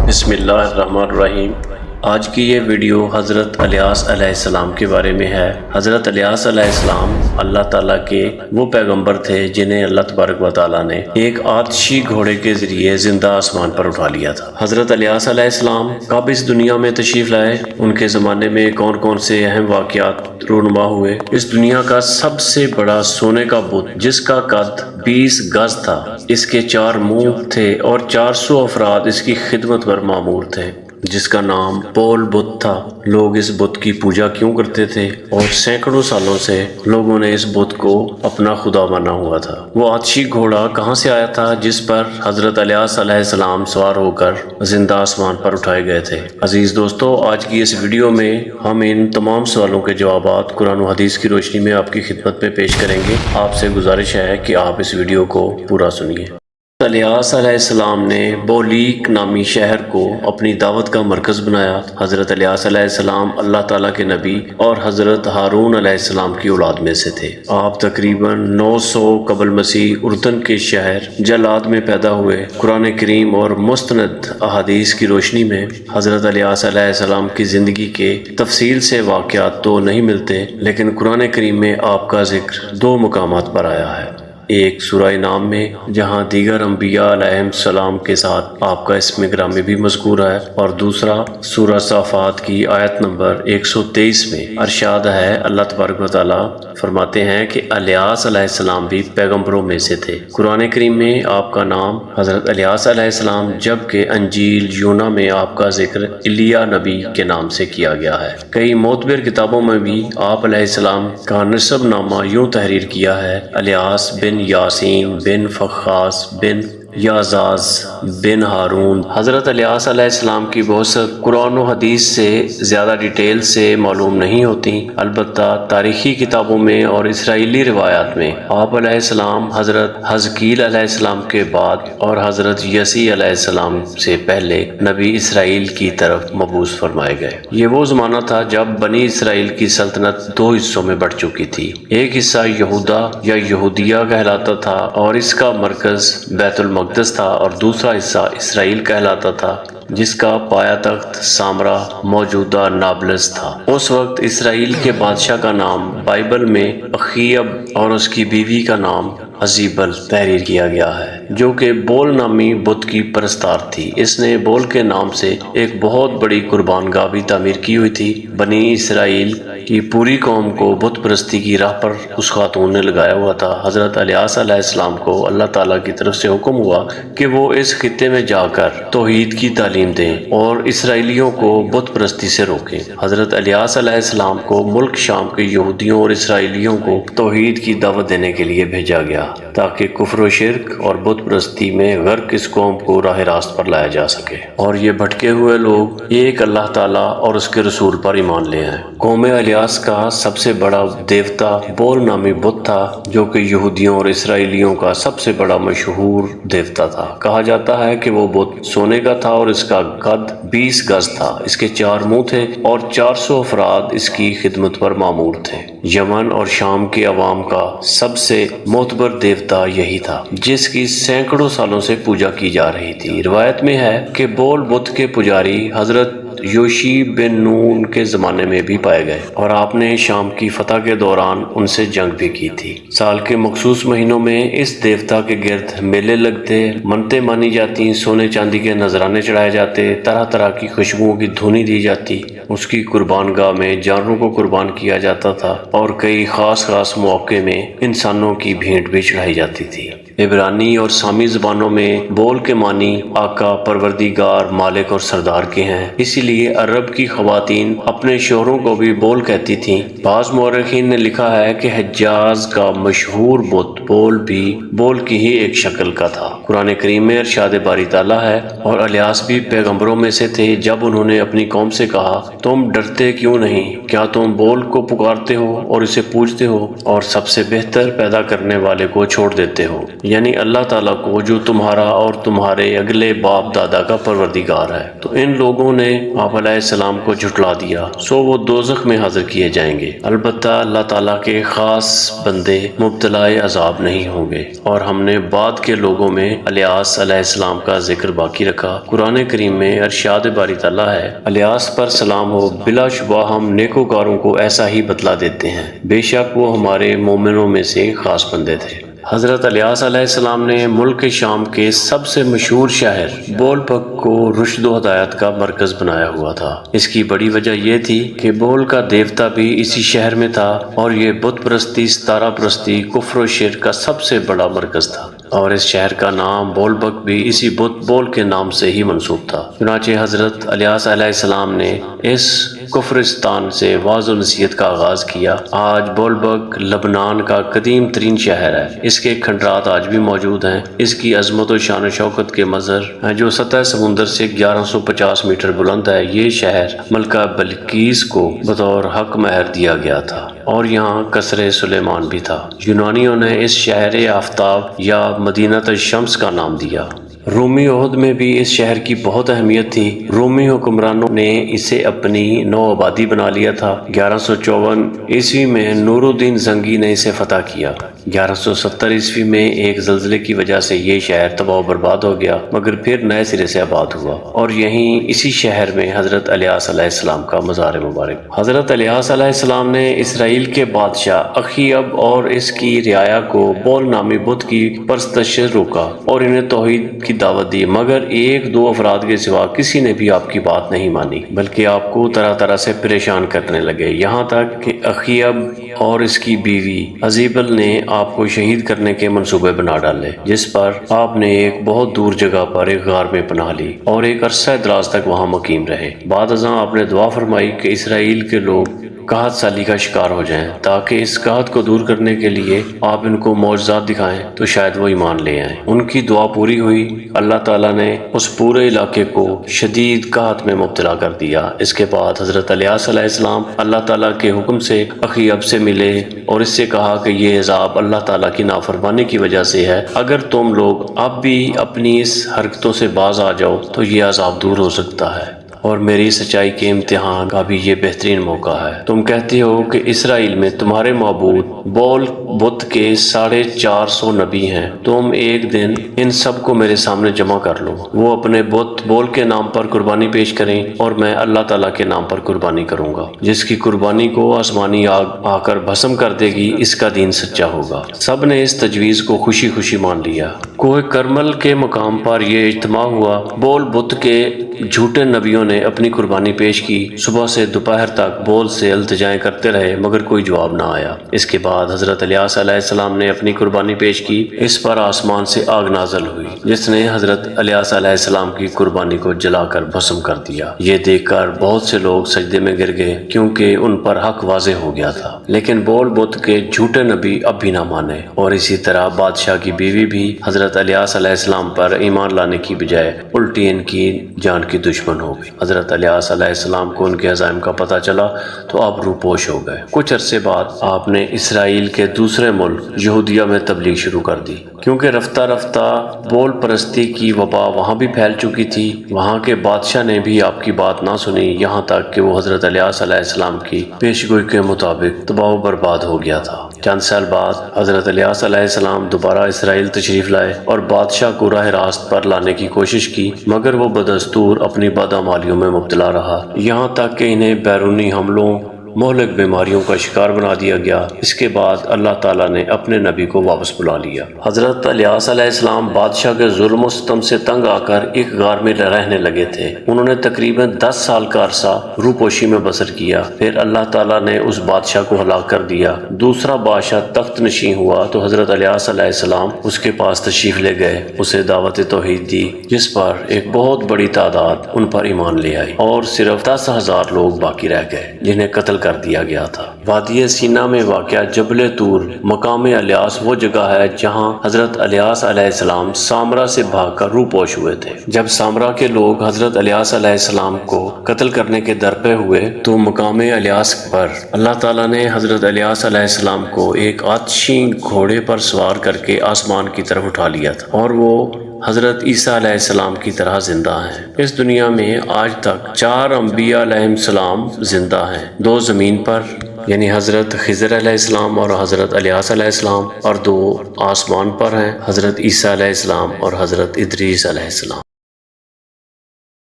بسم اللہ الرحمن الرحیم۔ آج کی یہ ویڈیو حضرت الیاس علیہ السلام کے بارے میں ہے۔ حضرت الیاس علیہ السلام اللہ تعالیٰ کے وہ پیغمبر تھے جنہیں اللہ تبارک و تعالیٰ نے ایک آتشی گھوڑے کے ذریعے زندہ آسمان پر اٹھا لیا تھا۔ حضرت الیاس علیہ السلام کب اس دنیا میں تشریف لائے، ان کے زمانے میں کون کون سے اہم واقعات رونما ہوئے۔ اس دنیا کا سب سے بڑا سونے کا بت جس کا قد 20 گز تھا، اس کے 4 منہ تھے اور 400 افراد اس کی خدمت پر مامور تھے، جس کا نام پول بت تھا۔ لوگ اس بت کی پوجا کیوں کرتے تھے اور سینکڑوں سالوں سے لوگوں نے اس بت کو اپنا خدا مانا ہوا تھا۔ وہ آتشی گھوڑا کہاں سے آیا تھا جس پر حضرت الیاس علیہ السلام سوار ہو کر زندہ آسمان پر اٹھائے گئے تھے؟ عزیز دوستو، آج کی اس ویڈیو میں ہم ان تمام سوالوں کے جوابات قرآن و حدیث کی روشنی میں آپ کی خدمت میں پیش کریں گے۔ آپ سے گزارش ہے کہ آپ اس ویڈیو کو پورا سنیے۔ الیاس علیہ السلام نے بولیک نامی شہر کو اپنی دعوت کا مرکز بنایا۔ حضرت الیاس علیہ السلام اللہ تعالیٰ کے نبی اور حضرت ہارون علیہ السلام کی اولاد میں سے تھے۔ آپ تقریباً 900 قبل مسیح اردن کے شہر جلاد میں پیدا ہوئے۔ قرآن کریم اور مستند احادیث کی روشنی میں حضرت الیاس علیہ السلام کی زندگی کے تفصیل سے واقعات تو نہیں ملتے، لیکن قرآن کریم میں آپ کا ذکر 2 مقامات پر آیا ہے۔ ایک سورہ نام میں، جہاں دیگر انبیاء علیہ السلام کے ساتھ آپ کا اسم گرامی بھی مذکور ہے، اور دوسرا سورہ صافات کی آیت نمبر 123 میں ارشاد ہے، اللہ تبارک و تعالیٰ فرماتے ہیں کہ الیاس علیہ السلام بھی پیغمبروں میں سے تھے۔ قرآن کریم میں آپ کا نام حضرت الیاس علیہ السلام، جبکہ انجیل یونا میں آپ کا ذکر ایلیا نبی کے نام سے کیا گیا ہے۔ کئی معتبر کتابوں میں بھی آپ علیہ السلام کا نسب نامہ یوں تحریر کیا ہے: الیاس بن یاسین بن فخاس بن یازاز بن ہارون۔ حضرت الیاس علیہ السلام کی بہت قرآن و حدیث سے زیادہ ڈیٹیل سے معلوم نہیں ہوتی، البتہ تاریخی کتابوں میں اور اسرائیلی روایات میں آپ علیہ السلام حضرت حزقیل علیہ السلام کے بعد اور حضرت یسیع علیہ السلام سے پہلے نبی اسرائیل کی طرف مبعوث فرمائے گئے۔ یہ وہ زمانہ تھا جب بنی اسرائیل کی سلطنت 2 حصوں میں بٹ چکی تھی۔ ایک حصہ یہودا یا یہودیہ کہلاتا تھا اور اس کا مرکز بیت المقدس تھا، اور دوسرا حصہ اسرائیل کہلاتا تھا جس کا پایا تخت سامرا موجودہ نابلس تھا۔ اس وقت اسرائیل کے بادشاہ کا نام بائبل میں اخیب اور اس کی بیوی کا نام عزیبل تحریر کیا گیا ہے، جو کہ بول نامی بت کی پرستار تھی۔ اس نے بول کے نام سے ایک بہت بڑی قربان گاہ بھی تعمیر کی ہوئی تھی۔ بنی اسرائیل کی پوری قوم کو بت پرستی کی راہ پر اس خاتون نے لگایا ہوا تھا۔ حضرت الیاس علیہ السلام کو اللہ تعالیٰ کی طرف سے حکم ہوا کہ وہ اس خطے میں جا کر توحید کی تعلیم دیں اور اسرائیلیوں کو بت پرستی سے روکیں۔ حضرت الیاس علیہ السلام کو ملک شام کے یہودیوں اور اسرائیلیوں کو توحید کی دعوت دینے کے لیے بھیجا گیا تاکہ کفر و شرک اور بت پرستی میں غرق اس قوم کو راہ راست پر لایا جا سکے اور یہ بھٹکے ہوئے لوگ ایک اللہ تعالیٰ اور اس کے رسول پر ایمان لے آئیں۔ قوم الیاس کا سب سے بڑا دیوتا بول نامی بت تھا، جو کہ یہودیوں اور اسرائیلیوں کا سب سے بڑا مشہور دیوتا تھا۔ کہا جاتا ہے کہ وہ بت سونے کا تھا اور اس کا قد 20 گز تھا، اس کے 4 منہ تھے اور 400 افراد اس کی خدمت پر مامور تھے۔ یمن اور شام کے عوام کا سب سے معتبر دیوتا یہی تھا، جس کی سینکڑوں سالوں سے پوجا کی جا رہی تھی۔ روایت میں ہے کہ بول بت کے پجاری حضرت یوشی بن نون کے زمانے میں بھی پائے گئے اور آپ نے شام کی فتح کے دوران ان سے جنگ بھی کی تھی۔ سال کے مخصوص مہینوں میں اس دیوتا کے گرد میلے لگتے، منتیں مانی جاتی، سونے چاندی کے نذرانے چڑھائے جاتے، طرح طرح کی خوشبوؤں کی دھونی دی جاتی، اس کی قربان گاہ میں جانوروں کو قربان کیا جاتا تھا اور کئی خاص مواقع میں انسانوں کی بھیڑ بھی چڑھائی جاتی تھی۔ عبرانی اور سامی زبانوں میں بول کے معنی آقا، پروردگار، مالک اور سردار کے ہیں، اسی لیے عرب کی خواتین اپنے شوہروں کو بھی بول کہتی تھیں۔ بعض مورخین نے لکھا ہے کہ حجاز کا مشہور بت بول بھی بول کی ہی ایک شکل کا تھا۔ قرآن کریم میں ارشاد باری تعالیٰ ہے، اور الیاس بھی پیغمبروں میں سے تھے جب انہوں نے اپنی قوم سے کہا، تم ڈرتے کیوں نہیں؟ کیا تم بول کو پکارتے ہو اور اسے پوجتے ہو اور سب سے بہتر پیدا کرنے والے کو چھوڑ دیتے ہو؟ یعنی اللہ تعالیٰ کو جو تمہارا اور تمہارے اگلے باپ دادا کا پروردگار ہے۔ تو ان لوگوں نے آپ علیہ السلام کو جھٹلا دیا، سو وہ دوزخ میں حاضر کیے جائیں گے۔ البتہ اللہ تعالیٰ کے خاص بندے مبتلا عذاب نہیں ہوں گے۔ اور ہم نے بعد کے لوگوں میں الیاس علیہ السلام کا ذکر باقی رکھا۔ قرآن کریم میں ارشاد باری تعالیٰ ہے، الیاس پر سلام ہو، بلا شبہ ہم نیکوکاروں کو ایسا ہی بتلا دیتے ہیں، بے شک وہ ہمارے مومنوں میں سے خاص بندے تھے۔ حضرت الیاس علیہ السلام نے ملک شام کے سب سے مشہور شہر بولبک کو رشد و ہدایت کا مرکز بنایا ہوا تھا۔ اس کی بڑی وجہ یہ تھی کہ بول کا دیوتا بھی اسی شہر میں تھا، اور یہ بت پرستی، ستارہ پرستی، کفر و شرک کا سب سے بڑا مرکز تھا، اور اس شہر کا نام بولبک بھی اسی بت بول کے نام سے ہی منسوب تھا۔ چنانچہ حضرت الیاس علیہ السلام نے اس کفرستان سے وعظ و نصیحت کا آغاز کیا۔ آج بولبک لبنان کا قدیم ترین شہر ہے۔ اس کے کھنڈرات آج بھی موجود ہیں۔ اس کی عظمت و شان و شوکت کے مظہر ہیں جو سطح سمندر سے 1150 میٹر بلند ہے۔ یہ شہر ملکہ بلقیس کو بطور حق مہر دیا گیا تھا، اور یہاں قصر سلیمان بھی تھا۔ یونانیوں نے اس شہر آفتاب یا مدینہ الشمس کا نام دیا۔ رومی عہد میں بھی اس شہر کی بہت اہمیت تھی۔ رومی حکمرانوں نے اسے اپنی نو آبادی بنا لیا تھا۔ 1154 عیسوی میں نور الدین زنگی نے اسے فتح کیا۔ 1170 عیسوی میں ایک زلزلے کی وجہ سے یہ شہر تباہ و برباد ہو گیا، مگر پھر نئے سرے سے آباد ہوا، اور یہیں اسی شہر میں حضرت الیاس علیہ السلام کا مزار مبارک۔ حضرت الیاس علیہ السلام نے اسرائیل کے بادشاہ اخیب اور اس کی رعایا کو بول نامی بت کی پرستش سے روکا اور انہیں توحید کی دعوت دی، مگر ایک دو افراد کے سوا کسی نے بھی آپ کی بات نہیں مانی، بلکہ آپ کو طرح طرح سے پریشان کرنے لگے، یہاں تک کہ اخیب اور اس کی بیوی عزیبل نے آپ کو شہید کرنے کے منصوبے بنا ڈالے، جس پر آپ نے ایک بہت دور جگہ پر ایک غار میں پناہ لی اور ایک عرصہ دراز تک وہاں مقیم رہے۔ بعد ازاں آپ نے دعا فرمائی کہ اسرائیل کے لوگ قحط سالی کا شکار ہو جائیں، تاکہ اس قحط کو دور کرنے کے لیے آپ ان کو معجزات دکھائیں تو شاید وہ ایمان لے آئیں۔ ان کی دعا پوری ہوئی۔ اللہ تعالیٰ نے اس پورے علاقے کو شدید قحط میں مبتلا کر دیا۔ اس کے بعد حضرت الیاس علیہ السلام اللہ تعالیٰ کے حکم سے اخیب سے ملے اور اس سے کہا کہ یہ عذاب اللہ تعالیٰ کی نافرمانی کی وجہ سے ہے، اگر تم لوگ اب بھی اپنی اس حرکتوں سے باز آ جاؤ تو یہ عذاب دور ہو سکتا ہے، اور میری سچائی کے امتحان کا بھی یہ بہترین موقع ہے۔ تم کہتے ہو کہ اسرائیل میں تمہارے معبود بول بت کے 450 نبی ہیں، تم ایک دن ان سب کو میرے سامنے جمع کر لو، وہ اپنے بت بول کے نام پر قربانی پیش کریں اور میں اللہ تعالیٰ کے نام پر قربانی کروں گا، جس کی قربانی کو آسمانی آگ آ کر بھسم کر دے گی، اس کا دین سچا ہوگا۔ سب نے اس تجویز کو خوشی خوشی مان لیا۔ کوہ کرمل کے مقام پر یہ اجتماع ہوا۔ بول بت کے جھوٹے نبیوں نے اپنی قربانی پیش کی، صبح سے دوپہر تک بول سے التجائیں کرتے رہے، مگر کوئی جواب نہ آیا۔ اس کے بعد حضرت الیاس علیہ السلام نے اپنی قربانی پیش کی، اس پر آسمان سے آگ نازل ہوئی، جس نے حضرت الیاس علیہ السلام کی قربانی کو جلا کر بھسم کر دیا۔ یہ دیکھ کر بہت سے لوگ سجدے میں گر گئے، کیونکہ ان پر حق واضح ہو گیا تھا، لیکن بول بت کے جھوٹے نبی اب بھی نہ مانے، اور اسی طرح بادشاہ کی بیوی بھی حضرت الیاس علیہ السلام پر ایمان لانے کی بجائے الٹی ان کی جان کی دشمن ہو گئی۔ حضرت الیاس علیہ السلام کو ان کے عزائم کا پتہ چلا تو آپ روپوش ہو گئے۔ کچھ عرصے بعد آپ نے اسرائیل کے دوسرے ملک یہودیہ میں تبلیغ شروع کر دی، کیونکہ رفتہ رفتہ بول پرستی کی وبا وہاں بھی پھیل چکی تھی۔ وہاں کے بادشاہ نے بھی آپ کی بات نہ سنی، یہاں تک کہ وہ حضرت الیاس علیہ السلام کی پیشگوئی کے مطابق تباہ و برباد ہو گیا تھا۔ چند سال بعد حضرت الیاس علیہ السلام دوبارہ اسرائیل تشریف لائے اور بادشاہ کو راہ راست پر لانے کی کوشش کی، مگر وہ بدستور اپنی بدعمالیوں میں مبتلا رہا، یہاں تک کہ انہیں بیرونی حملوں، مہلک بیماریوں کا شکار بنا دیا گیا۔ اس کے بعد اللہ تعالیٰ نے اپنے نبی کو واپس بلا لیا۔ حضرت الیاس علیہ السلام بادشاہ کے ظلم و ستم سے تنگ آ کر ایک غار میں رہنے لگے تھے۔ انہوں نے تقریباً 10 سال کا عرصہ روپوشی میں بسر کیا، پھر اللہ تعالیٰ نے اس بادشاہ کو ہلاک کر دیا۔ دوسرا بادشاہ تخت نشین ہوا تو حضرت الیاس علیہ السلام اس کے پاس تشریف لے گئے، اسے دعوت توحید دی، جس پر ایک بہت بڑی تعداد ان پر ایمان لے آئی، اور صرف 10,000 لوگ باقی رہ گئے جنہیں قتل کر دیا گیا تھا۔ وادی سینا میں واقع جبل طور مقام الیاس وہ جگہ ہے جہاں حضرت الیاس علیہ السلام سامرا سے بھاگ کر روپوش ہوئے تھے۔ جب سامرا کے لوگ حضرت الیاس علیہ السلام کو قتل کرنے کے درپے ہوئے تو مقام الیاس پر اللہ تعالیٰ نے حضرت الیاس علیہ السلام کو ایک آتشی گھوڑے پر سوار کر کے آسمان کی طرف اٹھا لیا تھا، اور وہ حضرت عیسیٰ علیہ السلام کی طرح زندہ ہیں۔ اس دنیا میں آج تک 4 انبیاء علیہ السلام زندہ ہیں، 2 زمین پر یعنی حضرت خضر علیہ السلام اور حضرت الیاس علیہ السلام، اور 2 آسمان پر ہیں، حضرت عیسیٰ علیہ السلام اور حضرت ادریس علیہ السلام۔